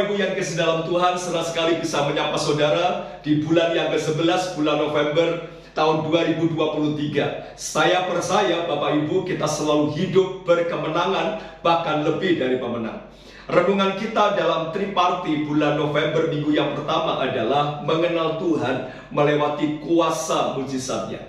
Bapak Ibu yang kasih dalam Tuhan, senang sekali bisa menyapa saudara di bulan yang ke-11, bulan November tahun 2023. Saya percaya Bapak Ibu kita selalu hidup berkemenangan, bahkan lebih dari pemenang. Renungan kita dalam triparti bulan November minggu yang pertama adalah mengenal Tuhan melewati kuasa mujizatnya.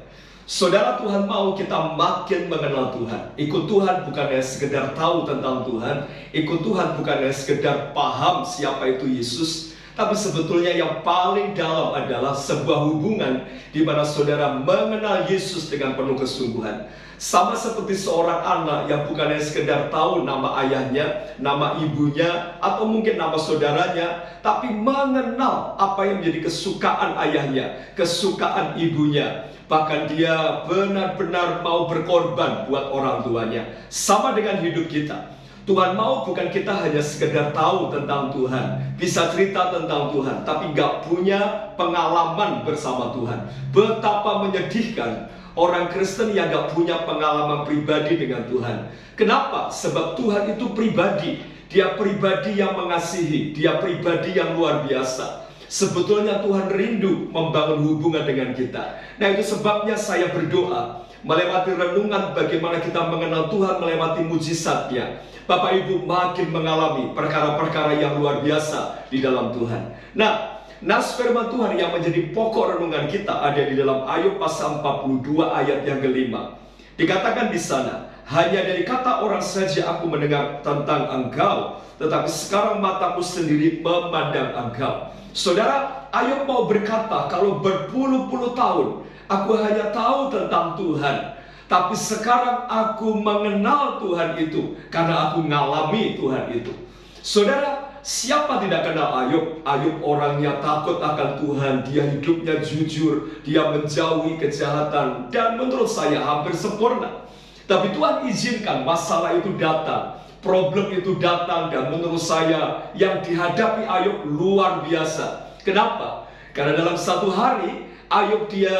Saudara, Tuhan mau kita makin mengenal Tuhan. Ikut Tuhan bukan hanya sekedar tahu tentang Tuhan. Ikut Tuhan bukan hanya sekedar paham siapa itu Yesus. Tapi sebetulnya yang paling dalam adalah sebuah hubungan di mana saudara mengenal Yesus dengan penuh kesungguhan. Sama seperti seorang anak yang bukan hanya sekedar tahu nama ayahnya, nama ibunya, atau mungkin nama saudaranya, tapi mengenal apa yang menjadi kesukaan ayahnya, kesukaan ibunya. Bahkan dia benar-benar mau berkorban buat orang tuanya. Sama dengan hidup kita. Tuhan mau bukan kita hanya sekedar tahu tentang Tuhan, bisa cerita tentang Tuhan, tapi gak punya pengalaman bersama Tuhan. Betapa menyedihkan orang Kristen yang gak punya pengalaman pribadi dengan Tuhan. Kenapa? Sebab Tuhan itu pribadi. Dia pribadi yang mengasihi, dia pribadi yang luar biasa. Sebetulnya Tuhan rindu membangun hubungan dengan kita. Nah, itu sebabnya saya berdoa melewati renungan bagaimana kita mengenal Tuhan melewati mujizatnya. Bapak Ibu makin mengalami perkara-perkara yang luar biasa di dalam Tuhan. Nah, nas firman Tuhan yang menjadi pokok renungan kita ada di dalam Ayub pasal 42 ayat yang kelima. Dikatakan di sana, hanya dari kata orang saja aku mendengar tentang engkau, tetapi sekarang mataku sendiri memandang engkau. Saudara, Ayub mau berkata kalau berpuluh-puluh tahun aku hanya tahu tentang Tuhan, tapi sekarang aku mengenal Tuhan itu karena aku ngalami Tuhan itu. Saudara, siapa tidak kenal Ayub? Ayub orangnya takut akan Tuhan, dia hidupnya jujur, dia menjauhi kejahatan, dan menurut saya hampir sempurna. Tapi Tuhan izinkan masalah itu datang, problem itu datang, dan menurut saya yang dihadapi Ayub luar biasa. Kenapa? Karena dalam satu hari Ayub dia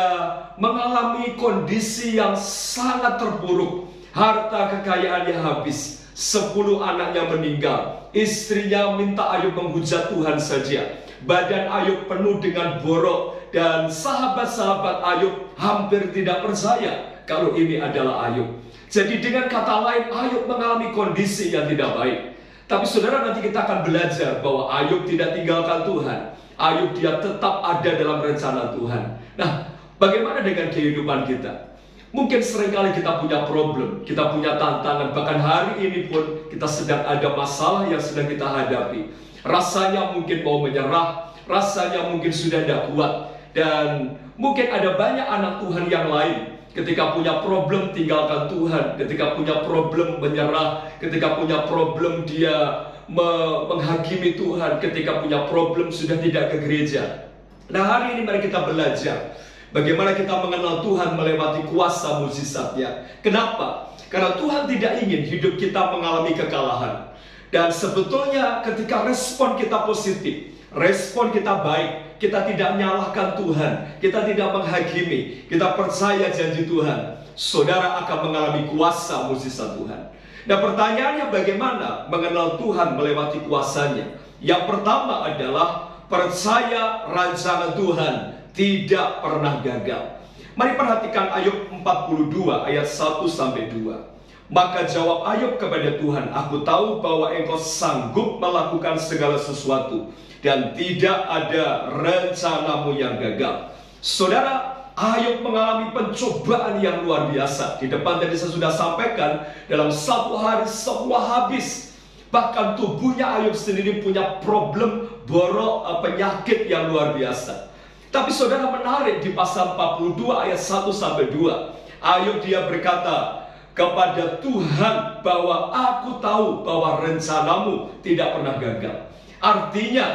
mengalami kondisi yang sangat terpuruk. Harta kekayaannya habis, 10 anaknya meninggal, istrinya minta Ayub menghujat Tuhan saja. Badan Ayub penuh dengan borok, dan sahabat-sahabat Ayub hampir tidak percaya kalau ini adalah Ayub. Jadi dengan kata lain, Ayub mengalami kondisi yang tidak baik. Tapi saudara, nanti kita akan belajar bahwa Ayub tidak tinggalkan Tuhan. Ayub dia tetap ada dalam rencana Tuhan. Nah, bagaimana dengan kehidupan kita? Mungkin seringkali kita punya problem, kita punya tantangan. Bahkan hari ini pun kita sedang ada masalah yang sedang kita hadapi. Rasanya mungkin mau menyerah, rasanya mungkin sudah tidak kuat. Dan mungkin ada banyak anak Tuhan yang lain ketika punya problem tinggalkan Tuhan, ketika punya problem menyerah, ketika punya problem dia menghakimi Tuhan, ketika punya problem sudah tidak ke gereja. Nah, hari ini mari kita belajar bagaimana kita mengenal Tuhan melewati kuasa mujizatnya. Kenapa? Karena Tuhan tidak ingin hidup kita mengalami kekalahan. Dan sebetulnya ketika respon kita positif, respon kita baik, kita tidak menyalahkan Tuhan, kita tidak menghakimi, kita percaya janji Tuhan, saudara akan mengalami kuasa mujizat Tuhan. Nah, pertanyaannya bagaimana mengenal Tuhan melewati kuasanya? Yang pertama adalah percaya rancangan Tuhan tidak pernah gagal. Mari perhatikan Ayub 42 ayat 1-2. Maka jawab Ayub kepada Tuhan, aku tahu bahwa engkau sanggup melakukan segala sesuatu, dan tidak ada rencanamu yang gagal. Saudara, Ayub mengalami pencobaan yang luar biasa. Di depan tadi saya sudah sampaikan, dalam satu hari semua habis. Bahkan tubuhnya Ayub sendiri punya problem borok, penyakit yang luar biasa. Tapi saudara, menarik di pasal 42 ayat 1-2. Ayub dia berkata kepada Tuhan bahwa aku tahu bahwa rencanamu tidak pernah gagal. Artinya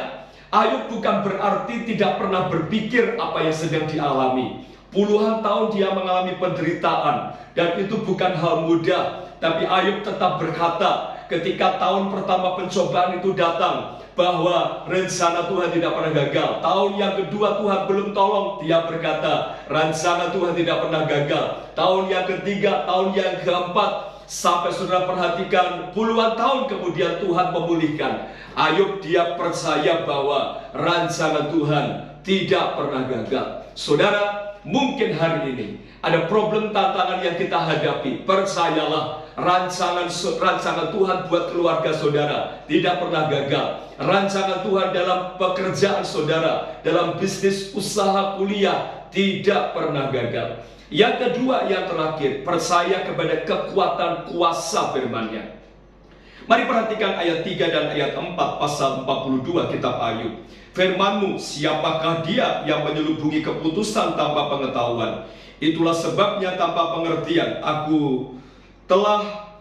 Ayub bukan berarti tidak pernah berpikir apa yang sedang dialami. Puluhan tahun dia mengalami penderitaan, dan itu bukan hal mudah. Tapi Ayub tetap berkata ketika tahun pertama pencobaan itu datang, bahwa rencana Tuhan tidak pernah gagal. Tahun yang kedua Tuhan belum tolong, dia berkata rencana Tuhan tidak pernah gagal. Tahun yang ketiga, tahun yang keempat, Sampai saudara perhatikan, puluhan tahun kemudian Tuhan memulihkan. Ayub dia percaya bahwa rancangan Tuhan tidak pernah gagal. Saudara, mungkin hari ini ada problem tantangan yang kita hadapi. Percayalah, rancangan Tuhan buat keluarga saudara tidak pernah gagal. Rancangan Tuhan dalam pekerjaan saudara, dalam bisnis, usaha, kuliah tidak pernah gagal. Yang kedua, yang terakhir, percaya kepada kekuatan kuasa firman-Nya. Mari perhatikan ayat 3 dan ayat 4 pasal 42 kitab Ayub. Firman-Mu, siapakah dia yang menyelubungi keputusan tanpa pengetahuan? Itulah sebabnya tanpa pengertian aku telah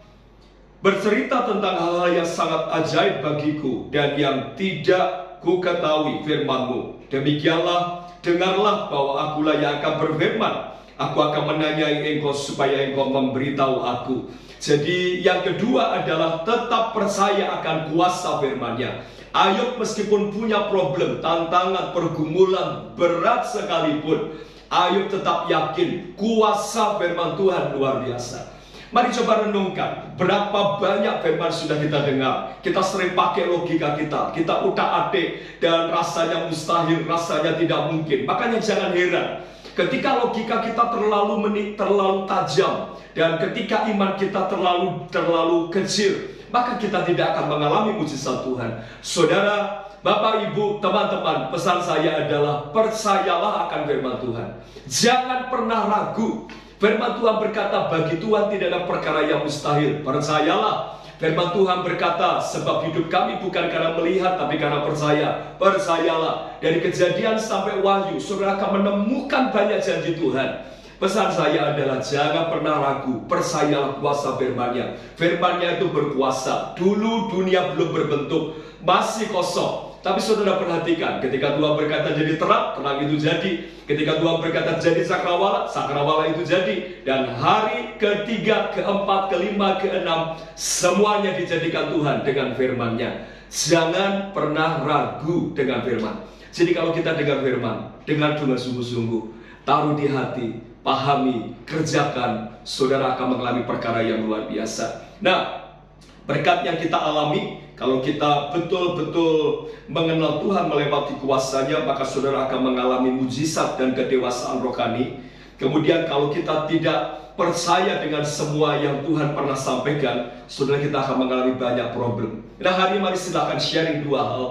bercerita tentang hal-hal yang sangat ajaib bagiku dan yang tidak ku ketahui firman-Mu. Demikianlah, dengarlah bahwa akulah yang akan berfirman. Aku akan menanyai engkau supaya engkau memberitahu aku. Jadi yang kedua adalah tetap percaya akan kuasa firman-Nya. Ayub meskipun punya problem, tantangan, pergumulan berat sekalipun, Ayub tetap yakin kuasa firman Tuhan luar biasa. Mari coba renungkan, berapa banyak firman sudah kita dengar. Kita sering pakai logika kita utak-atik dan rasanya mustahil, rasanya tidak mungkin. Makanya jangan heran ketika logika kita terlalu tajam dan ketika iman kita terlalu kecil, maka kita tidak akan mengalami mujizat Tuhan. Saudara, Bapak, Ibu, teman-teman, pesan saya adalah percayalah akan firman Tuhan. Jangan pernah ragu. Firman Tuhan berkata, bagi Tuhan tidak ada perkara yang mustahil. Percayalah. Firman Tuhan berkata, sebab hidup kami bukan karena melihat, tapi karena percaya. Percayalah. Dari Kejadian sampai Wahyu, saudara akan menemukan banyak janji Tuhan. Pesan saya adalah jangan pernah ragu. Percayalah kuasa firman-Nya. Firman-Nya itu berkuasa. Dulu dunia belum berbentuk, masih kosong. Tapi saudara perhatikan, ketika Tuhan berkata jadi terang, terang itu jadi. Ketika Tuhan berkata jadi sakrawala, sakrawala itu jadi. Dan hari ketiga, keempat, kelima, keenam, semuanya dijadikan Tuhan dengan firman-Nya. Jangan pernah ragu dengan firman. Jadi kalau kita dengar firman, dengar dengan sungguh-sungguh, taruh di hati, pahami, kerjakan, saudara akan mengalami perkara yang luar biasa. Nah, berkat yang kita alami, kalau kita betul-betul mengenal Tuhan melewati kuasa-Nya, maka saudara akan mengalami mujizat dan kedewasaan rohani. Kemudian kalau kita tidak percaya dengan semua yang Tuhan pernah sampaikan, saudara kita akan mengalami banyak problem. Nah, hari ini mari silakan sharing dua hal.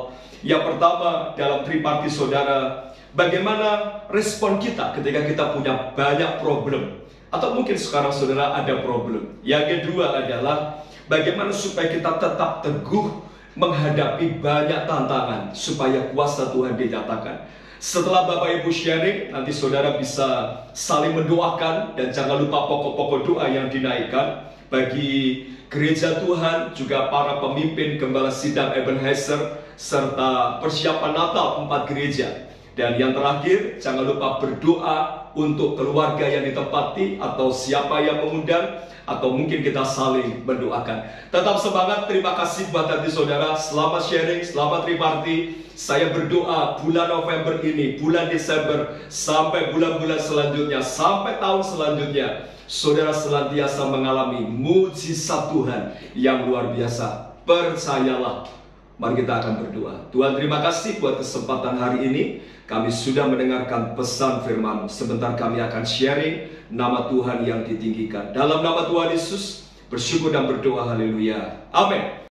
Yang pertama, dalam triparti saudara, bagaimana respon kita ketika kita punya banyak problem? Atau mungkin sekarang saudara ada problem. Yang kedua adalah bagaimana supaya kita tetap teguh menghadapi banyak tantangan supaya kuasa Tuhan dinyatakan. Setelah Bapak Ibu sharing, nanti saudara bisa saling mendoakan. Dan jangan lupa pokok-pokok doa yang dinaikkan bagi gereja Tuhan, juga para pemimpin Gembala Sidang Ebenezer, serta persiapan Natal 4 gereja. Dan yang terakhir, jangan lupa berdoa untuk keluarga yang ditempati atau siapa yang mengundang, atau mungkin kita saling mendoakan. Tetap semangat, terima kasih buat hati saudara. Selamat sharing, selamat triparti. Saya berdoa bulan November ini, bulan Desember, sampai bulan-bulan selanjutnya, sampai tahun selanjutnya, saudara senantiasa mengalami mujizat Tuhan yang luar biasa. Percayalah. Mari kita akan berdoa. Tuhan, terima kasih buat kesempatan hari ini. Kami sudah mendengarkan pesan firman. Sebentar kami akan sharing nama Tuhan yang ditinggikan. Dalam nama Tuhan Yesus, bersyukur dan berdoa. Haleluya. Amin.